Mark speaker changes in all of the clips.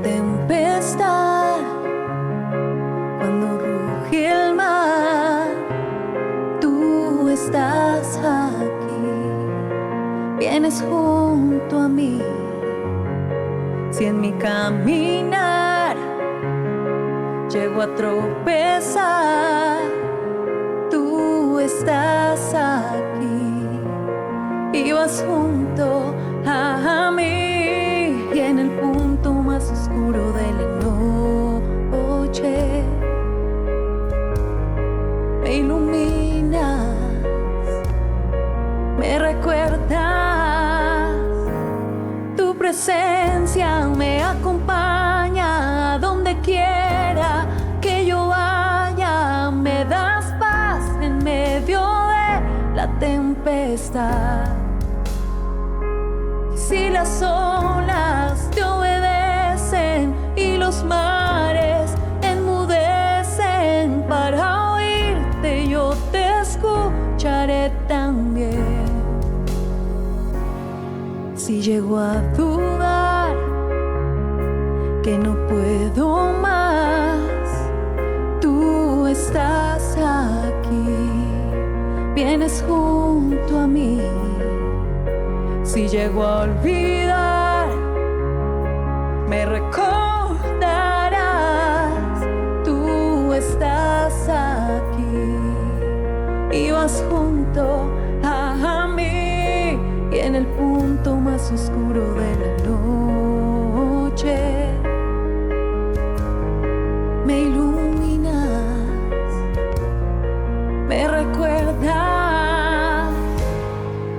Speaker 1: tempestad, cuando ruge el mar, tú estás aquí, vienes junto a mí. Si en mi caminar llego a tropezar, tú estás aquí y vas junto a mí. Y en el punto más oscuro de la noche me iluminas, me recuerdas, tu presencia me acompaña a donde quiera que yo vaya, me das paz en medio de la tempestad. Y si las olas te obedecen y los mares enmudecen para oírte, yo te escucharé también. Si llego a dudar que no puedo más, tú estás aquí, vienes junto a mí. Si llego a olvidar, me recordarás, tú estás aquí y vas junto a mí. Y en el punto más oscuro de la noche me iluminas, me recuerdas,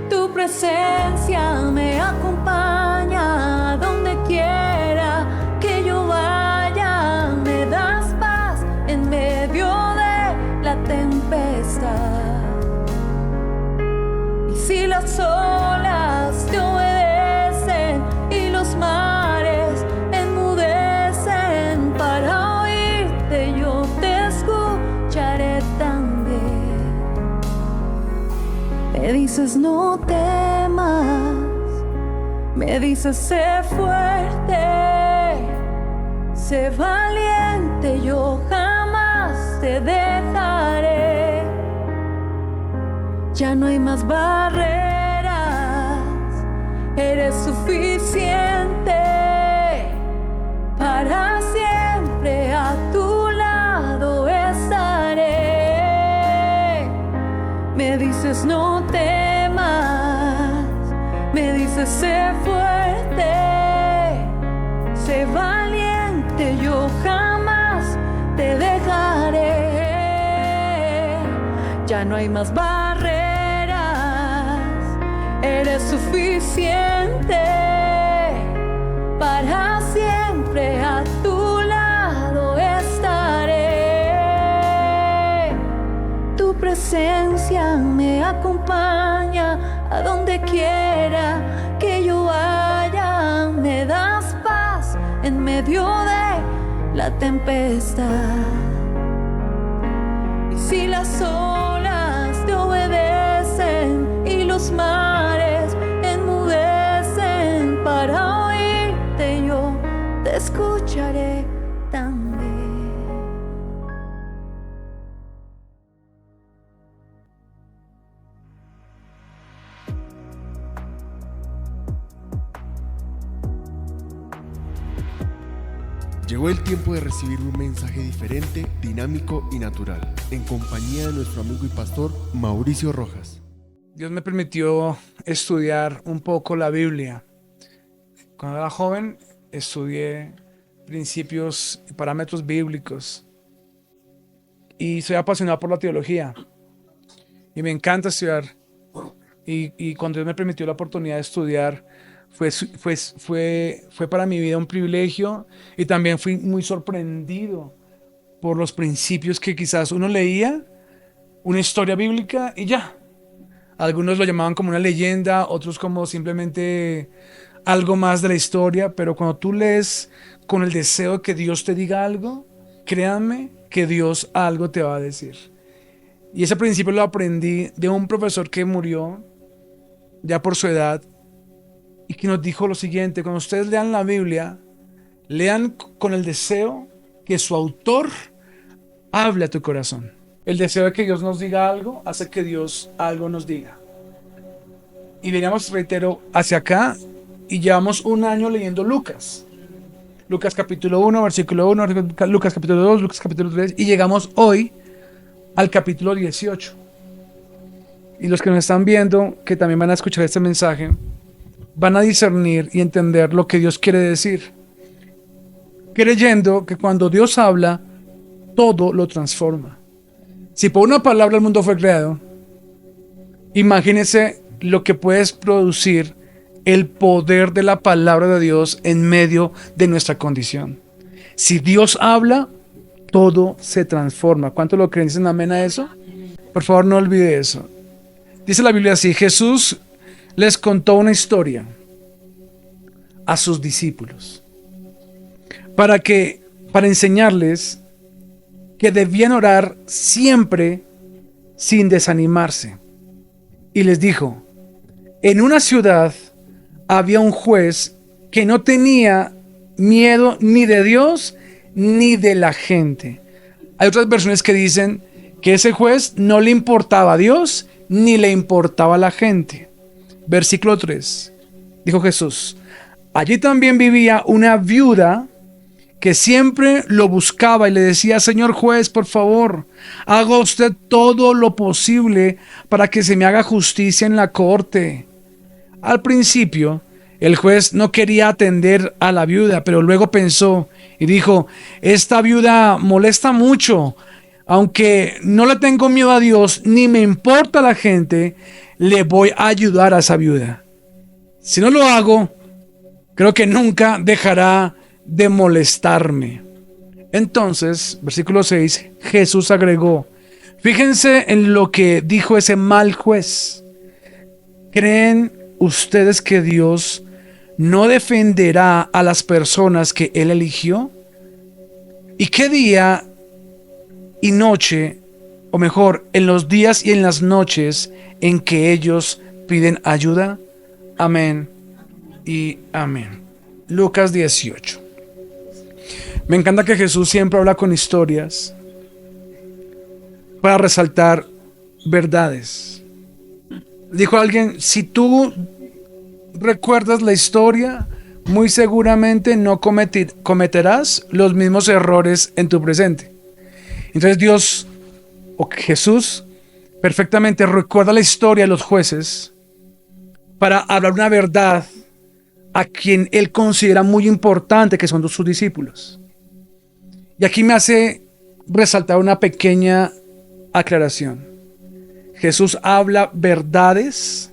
Speaker 1: tu presencia me acompaña a donde quiera que yo vaya, me das paz en medio de la tempestad. Y si las olas te obedecen y los mares enmudecen para oírte, yo te escucharé también. Me dices no temas, me dices sé fuerte, sé valiente, yo jamás te dejaré. Ya no hay más barreras, eres suficiente, para siempre a tu lado estaré. Me dices no temas, me dices sé fuerte, sé valiente, yo jamás te dejaré. Ya no hay más barreras, eres suficiente, para siempre a tu lado estaré. Tu presencia me acompaña a donde quiera que yo vaya, me das paz en medio de la tempestad. Y si las olas te obedecen y los mares enmudecen para oírte, yo te escucharé también.
Speaker 2: Llegó el tiempo de recibir un mensaje diferente, dinámico y natural, en compañía de nuestro amigo y pastor Mauricio Rojas.
Speaker 3: Dios me permitió estudiar un poco la Biblia. Cuando era joven, estudié principios y parámetros bíblicos. Y soy apasionado por la teología. Y me encanta estudiar. Y cuando Dios me permitió la oportunidad de estudiar, fue para mi vida un privilegio. Y también fui muy sorprendido por los principios que quizás uno leía, una historia bíblica y ya. Algunos lo llamaban como una leyenda, otros como simplemente algo más de la historia, pero cuando tú lees con el deseo de que Dios te diga algo, créanme que Dios algo te va a decir. Y ese principio lo aprendí de un profesor que murió ya por su edad y que nos dijo lo siguiente: cuando ustedes lean la Biblia, Lean con el deseo que su autor hable a tu corazón. El deseo de que Dios nos diga algo hace que Dios algo nos diga. Y veníamos, reitero, hacia acá y llevamos un año leyendo Lucas. Lucas capítulo 1, versículo 1, Lucas capítulo 2, Lucas capítulo 3 y llegamos hoy al capítulo 18. Y los que nos están viendo, que también van a escuchar este mensaje, van a discernir y entender lo que Dios quiere decir, creyendo que cuando Dios habla, todo lo transforma. Si por una palabra el mundo fue creado, imagínense lo que puedes producir el poder de la palabra de Dios en medio de nuestra condición. Si Dios habla, todo se transforma. ¿Cuántos lo creen? ¿Dicen amén a eso? Por favor, no olvide eso. Dice la Biblia así: Jesús les contó una historia a sus discípulos para enseñarles que debían orar siempre sin desanimarse. Y les dijo: en una ciudad había un juez que no tenía miedo ni de Dios ni de la gente. Hay otras versiones que dicen que ese juez no le importaba a Dios ni le importaba a la gente. Versículo 3. Dijo Jesús: allí también vivía una viuda que siempre lo buscaba y le decía: señor juez, por favor, haga usted todo lo posible para que se me haga justicia en la corte. Al principio, el juez no quería atender a la viuda, pero luego pensó y dijo: esta viuda molesta mucho. Aunque no le tengo miedo a Dios ni me importa la gente, le voy a ayudar a esa viuda. Si no lo hago, creo que nunca dejará de molestarme. Entonces, versículo 6, Jesús agregó: fíjense en lo que dijo ese mal juez. ¿Creen ustedes que Dios no defenderá a las personas que Él eligió? ¿Y qué día y noche, o mejor, en los días y en las noches en que ellos piden ayuda? Amén y amén. Lucas 18. Me encanta que Jesús siempre habla con historias para resaltar verdades. Dijo alguien: si tú recuerdas la historia, muy seguramente no cometerás los mismos errores en tu presente. Entonces Dios, o Jesús, perfectamente recuerda la historia de los jueces para hablar una verdad a quien Él considera muy importante, que son sus discípulos. Y aquí me hace resaltar una pequeña aclaración. Jesús habla verdades,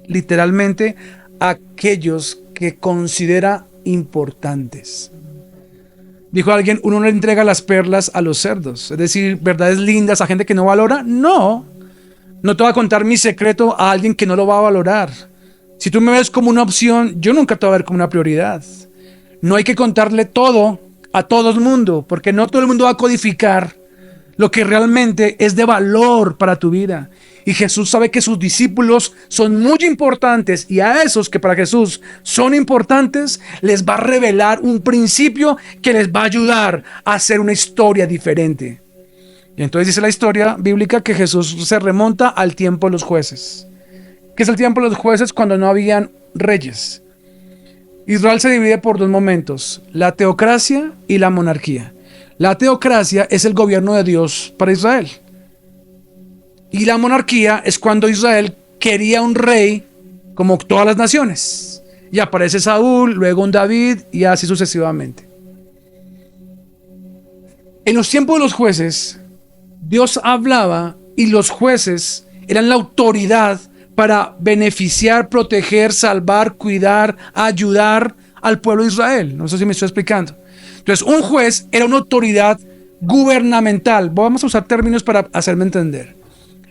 Speaker 3: literalmente, a aquellos que considera importantes. Dijo alguien: uno no le entrega las perlas a los cerdos. Es decir, verdades lindas a gente que no valora. No te voy a contar mi secreto a alguien que no lo va a valorar. Si tú me ves como una opción, yo nunca te voy a ver como una prioridad. No hay que contarle todo a todo el mundo, porque no todo el mundo va a codificar lo que realmente es de valor para tu vida. Y Jesús sabe que sus discípulos son muy importantes, y a esos que para Jesús son importantes, les va a revelar un principio que les va a ayudar a hacer una historia diferente. Y entonces dice la historia bíblica que Jesús se remonta al tiempo de los jueces. ¿Qué es el tiempo de los jueces? Cuando no habían reyes. Israel se divide por dos momentos: la teocracia y la monarquía. La teocracia es el gobierno de Dios para Israel. Y la monarquía es cuando Israel quería un rey como todas las naciones. Y aparece Saúl, luego un David y así sucesivamente. En los tiempos de los jueces, Dios hablaba y los jueces eran la autoridad para beneficiar, proteger, salvar, cuidar, ayudar al pueblo de Israel. No sé si me estoy explicando. Entonces, un juez era una autoridad gubernamental. Vamos a usar términos para hacerme entender.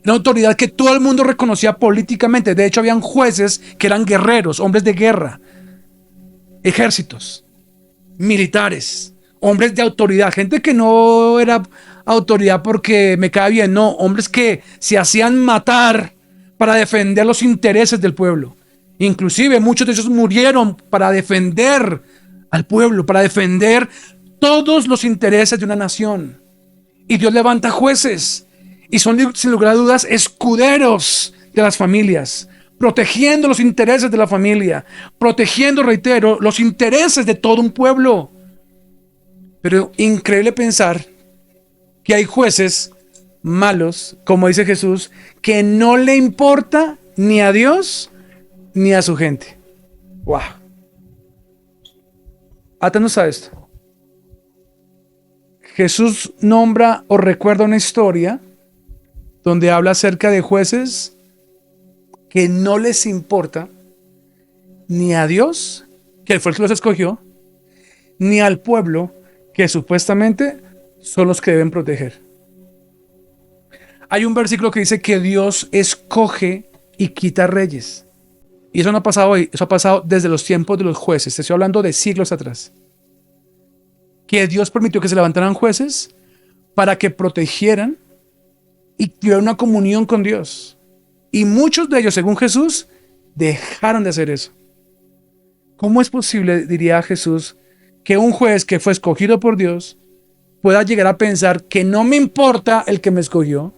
Speaker 3: Una autoridad que todo el mundo reconocía políticamente. De hecho, habían jueces que eran guerreros, hombres de guerra, ejércitos, militares, hombres de autoridad. Gente que no era autoridad porque me cae bien, no. Hombres que se hacían matar para defender los intereses del pueblo. Inclusive muchos de ellos murieron para defender al pueblo, para defender todos los intereses de una nación. Y Dios levanta jueces y son, sin lugar a dudas, escuderos de las familias, protegiendo los intereses de la familia, protegiendo, reitero, los intereses de todo un pueblo. Pero increíble pensar que hay jueces malos, como dice Jesús, que no le importa ni a Dios ni a su gente. ¡Wow! Aténnos a esto. Jesús nombra o recuerda una historia donde habla acerca de jueces que no les importa ni a Dios, que fue el que los escogió, ni al pueblo, que supuestamente son los que deben proteger. Hay un versículo que dice que Dios escoge y quita reyes. Y eso no ha pasado hoy, eso ha pasado desde los tiempos de los jueces. Estoy hablando de siglos atrás. Que Dios permitió que se levantaran jueces para que protegieran y tuvieran una comunión con Dios. Y muchos de ellos, según Jesús, dejaron de hacer eso. ¿Cómo es posible, diría Jesús, que un juez que fue escogido por Dios pueda llegar a pensar que no me importa el que me escogió,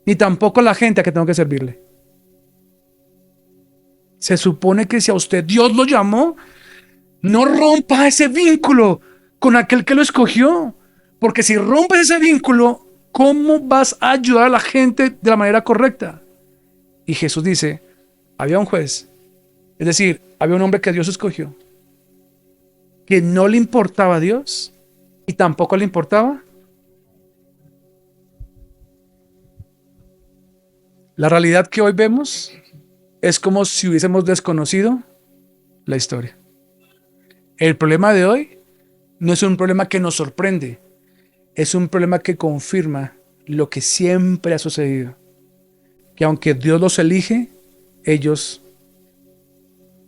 Speaker 3: ni tampoco la gente a que tengo que servirle? Se supone que si a usted Dios lo llamó, no rompa ese vínculo con aquel que lo escogió. Porque si rompes ese vínculo, ¿cómo vas a ayudar a la gente de la manera correcta? Y Jesús dice, había un juez, es decir, había un hombre que Dios escogió, que no le importaba a Dios y tampoco le importaba. La realidad que hoy vemos es como si hubiésemos desconocido la historia. El problema de hoy no es un problema que nos sorprende, es un problema que confirma lo que siempre ha sucedido. Que aunque Dios los elige, ellos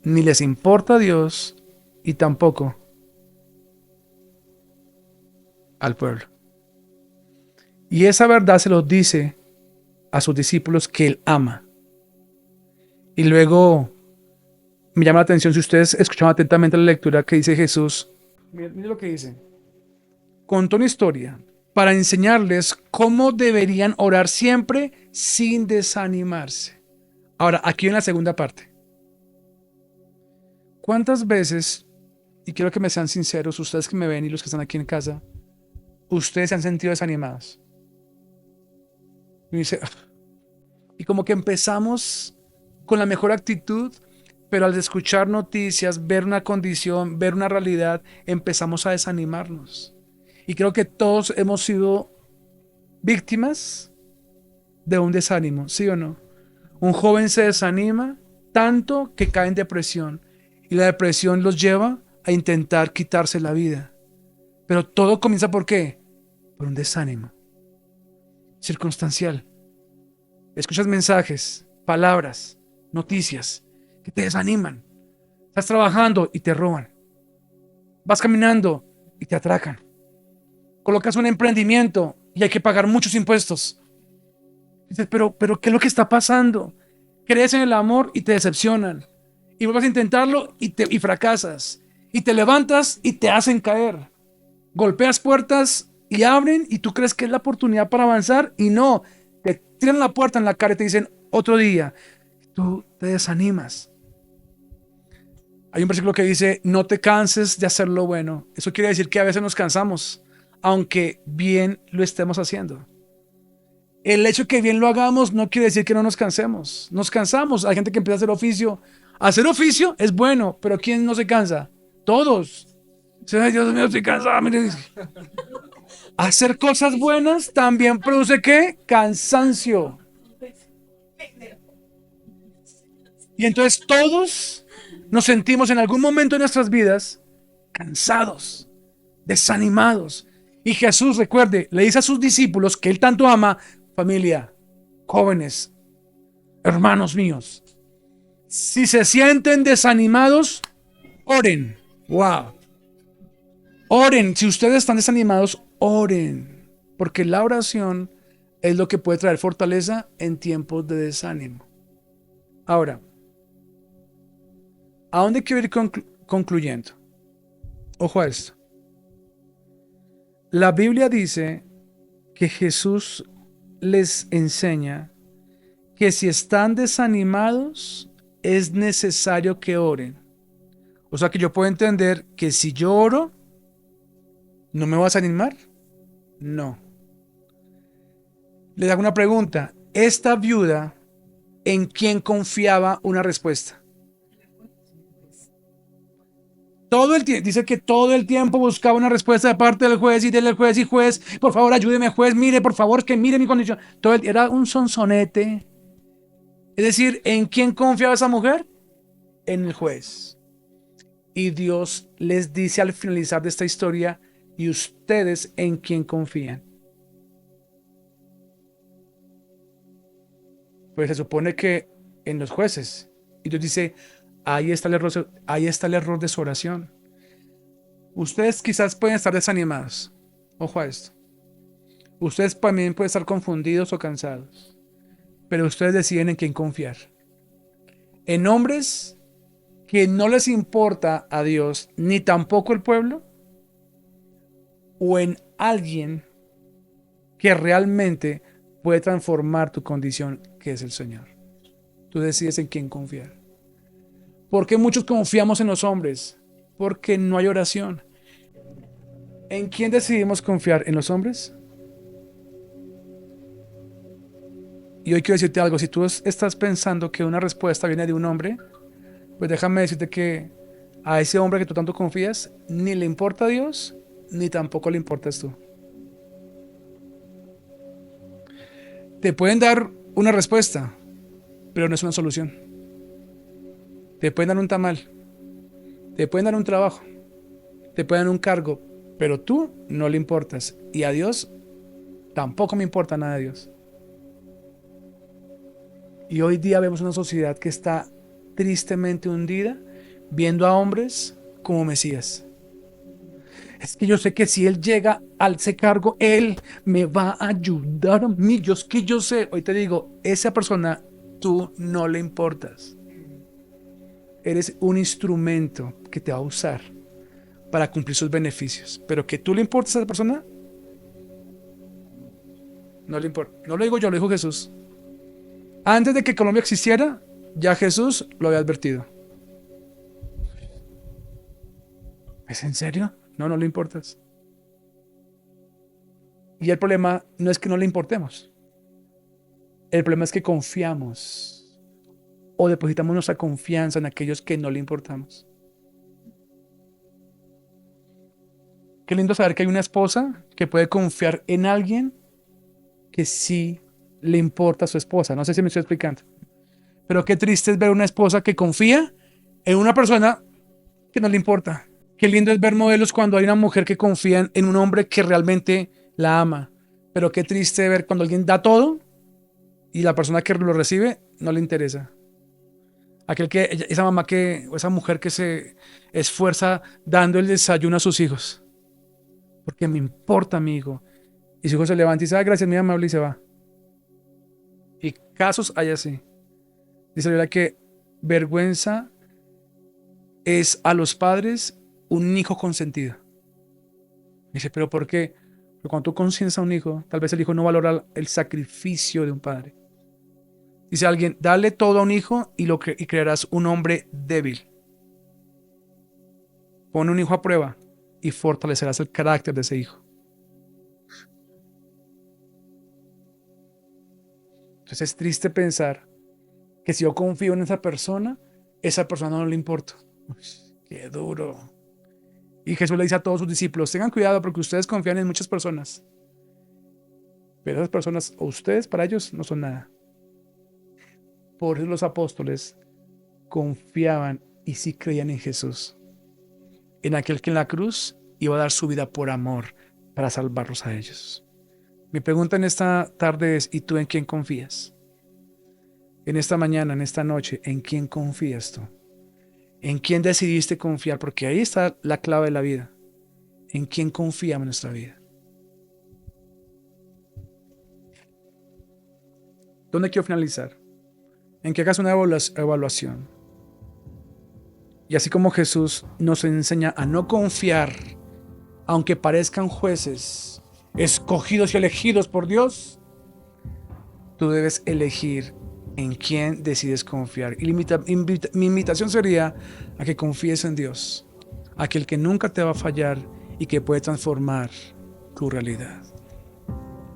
Speaker 3: ni les importa a Dios y tampoco al pueblo. Y esa verdad se los dice a sus discípulos que Él ama. Y luego me llama la atención, si ustedes escuchan atentamente la lectura que dice Jesús, miren lo que dice. Contó una historia para enseñarles cómo deberían orar siempre sin desanimarse. Ahora, aquí en la segunda parte. ¿Cuántas veces, y quiero que me sean sinceros, ustedes que me ven y los que están aquí en casa, ustedes se han sentido desanimados? Y dice, y como que empezamos con la mejor actitud, pero al escuchar noticias, ver una condición, ver una realidad, empezamos a desanimarnos. Y creo que todos hemos sido víctimas de un desánimo, ¿sí o no? Un joven se desanima tanto que cae en depresión y la depresión los lleva a intentar quitarse la vida. Pero todo comienza ¿por qué? Por un desánimo circunstancial. Escuchas mensajes, palabras, noticias que te desaniman. Estás trabajando y te roban. Vas caminando y te atracan. Colocas un emprendimiento y hay que pagar muchos impuestos. Dices, pero ¿qué es lo que está pasando? Crees en el amor y te decepcionan. Y vuelves a intentarlo y fracasas. Y te levantas y te hacen caer. Golpeas puertas y abren y tú crees que es la oportunidad para avanzar y no. Te tiran la puerta en la cara y te dicen otro día. Tú te desanimas. Hay un versículo que dice, no te canses de hacer lo bueno. Eso quiere decir que a veces nos cansamos, aunque bien lo estemos haciendo. El hecho de que bien lo hagamos no quiere decir que no nos cansemos. Nos cansamos. Hay gente que empieza a hacer oficio. Hacer oficio es bueno, pero ¿quién no se cansa? Todos. Ay, Dios mío, estoy cansado. Hacer cosas buenas también produce ¿qué? Cansancio. Y entonces todos nos sentimos en algún momento de nuestras vidas cansados, desanimados. Y Jesús, recuerde, le dice a sus discípulos que Él tanto ama, familia, jóvenes, hermanos míos, si se sienten desanimados, oren. Wow. Oren. Si ustedes están desanimados, oren. Porque la oración es lo que puede traer fortaleza en tiempos de desánimo. Ahora, ¿a dónde quiero ir concluyendo? Ojo a esto. La Biblia dice que Jesús les enseña que si están desanimados, es necesario que oren. O sea que yo puedo entender que si yo oro, ¿no me vas a animar? No. Les hago una pregunta. Esta viuda, ¿en quién confiaba una respuesta? Todo el tiempo, dice que todo el tiempo buscaba una respuesta de parte del juez y del juez y juez, por favor ayúdeme juez, mire por favor que mire mi condición. Era un sonsonete. Es decir, ¿en quién confiaba esa mujer? En el juez. Y Dios les dice al finalizar de esta historia, ¿y ustedes en quién confían? Pues se supone que en los jueces. Y Dios dice, ahí está el error de su oración. Ustedes quizás pueden estar desanimados. Ojo a esto. Ustedes también pueden estar confundidos o cansados. Pero ustedes deciden en quién confiar. En hombres que no les importa a Dios ni tampoco el pueblo, o en alguien que realmente puede transformar tu condición, que es el Señor. Tú decides en quién confiar. ¿Por qué muchos confiamos en los hombres? Porque no hay oración. ¿En quién decidimos confiar? ¿En los hombres? Y hoy quiero decirte algo. Si tú estás pensando que una respuesta viene de un hombre, pues déjame decirte que a ese hombre que tú tanto confías, ni le importa a Dios, ni tampoco le importas tú. Te pueden dar una respuesta, pero no es una solución. Te pueden dar un tamal, te pueden dar un trabajo, te pueden dar un cargo, pero tú no le importas. Y a Dios tampoco me importa nada de Dios. Y hoy día vemos una sociedad que está tristemente hundida, viendo a hombres como Mesías. Es que yo sé que si él llega a ese cargo, él me va a ayudar a mí. Yo sé. Hoy te digo, esa persona, tú no le importas. Eres un instrumento que te va a usar para cumplir sus beneficios. Pero que tú le importas a esa persona, no le importa. No lo digo yo, lo dijo Jesús. Antes de que Colombia existiera, ya Jesús lo había advertido. ¿Es en serio? No le importas. Y el problema no es que no le importemos. El problema es que confiamos o depositamos nuestra confianza en aquellos que no le importamos. Qué lindo saber que hay una esposa que puede confiar en alguien que sí le importa a su esposa. No sé si me estoy explicando. Pero qué triste es ver una esposa que confía en una persona que no le importa. Qué lindo es ver modelos cuando hay una mujer que confía en un hombre que realmente la ama. Pero qué triste ver cuando alguien da todo y la persona que lo recibe no le interesa. Esa mamá o esa mujer que se esfuerza dando el desayuno a sus hijos. Porque me importa, amigo. Y su hijo se levanta y dice, gracias, mi amable, y se va. Y casos hay así. Dice la Biblia que vergüenza es a los padres un hijo consentido. Dice, ¿pero por qué? Porque cuando tú consientes a un hijo, tal vez el hijo no valora el sacrificio de un padre. Dice alguien, dale todo a un hijo y crearás un hombre débil. Pon un hijo a prueba y fortalecerás el carácter de ese hijo. Entonces es triste pensar que si yo confío en esa persona no le importa. Uy, qué duro. Y Jesús le dice a todos sus discípulos, tengan cuidado porque ustedes confían en muchas personas. Pero esas personas, o ustedes, para ellos, no son nada. Por eso los apóstoles confiaban y sí creían en Jesús. En aquel que en la cruz iba a dar su vida por amor para salvarlos a ellos. Mi pregunta en esta tarde es, ¿y tú en quién confías? En esta mañana, en esta noche, ¿en quién confías tú? ¿En quién decidiste confiar? Porque ahí está la clave de la vida. ¿En quién confiamos en nuestra vida? ¿Dónde quiero finalizar? En que hagas una evaluación. Y así como Jesús nos enseña a no confiar, aunque parezcan jueces escogidos y elegidos por Dios, tú debes elegir en quién decides confiar. Y mi invitación sería a que confíes en Dios, aquel que nunca te va a fallar y que puede transformar tu realidad.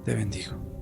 Speaker 3: Te bendigo.